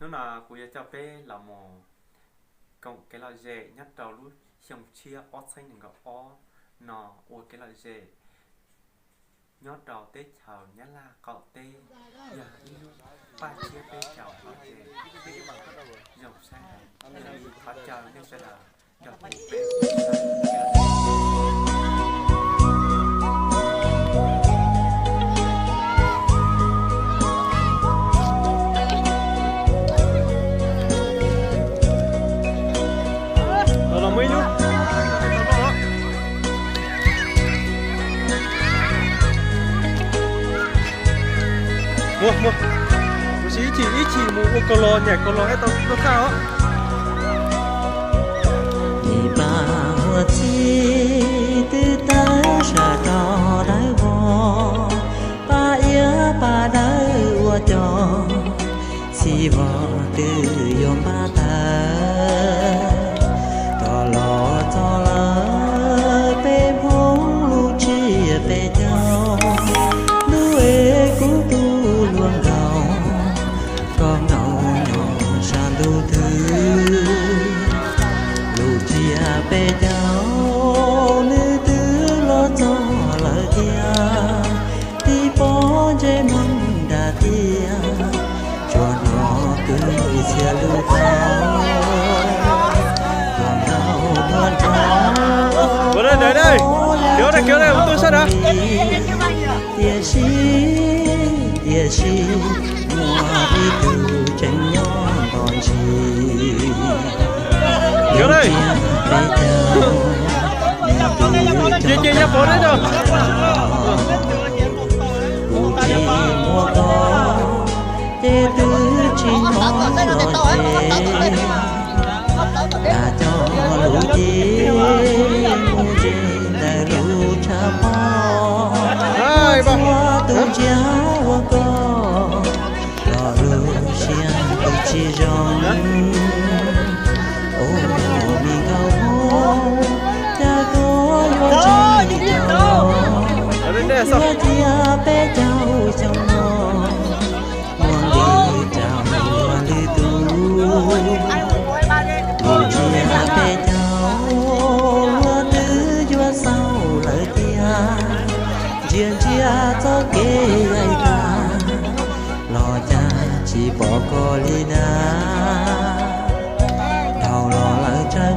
nó là của cho bé là mò cộng cái là dễ nhất đầu lúc xong chia ót xanh đừng có ó nọ ôi cái là dễ nhót đầu tết chào nhá là cọ tê giờ đi luôn ba chia bé chào nó dễ dòng xe thoát chào nên sẽ là chào bé Rồi mới nhú. Mua mua. Một xí chỉ mua cờ lò nhảy cờ lò hết tao cao á. Đi ba hoa chi từ tới xa trò đáy vò ba ia ba đáy ua trò si vò từ yom ba ta trò lò trò lỡ bê phong lu chi bê nhau lu ê cú tu luôn gầu con ngầu nhỏ san du thứ lu chia bê nhau nữ tứ lo cho lời kia đi bỏ dễ mong đà tia cho nó cứ chia lu cao còn đâu hơn đó Vào đây đây. Kéo đây tôi sát đã. Địa chi mua đi từ tranh nhau còn gì Kéo đây. Chị nhập vào đấy rồi. Mua có để tứ chi mong rồi là cho lũ chi mua chi là lũ cha bò Hai ba. tu cha wa có lo lũ xiên tu chi rong ô mi cao hô cha có yo chi cho Ở đây đây sao? yo chia bé cháu trong nó muôn đi chào muôn đi tu muôn chia bé cháu lúa tứ vua sau lời kia riêng chia cho kế ai ta lo cha chỉ bỏ cô đi na đầu lo lại trái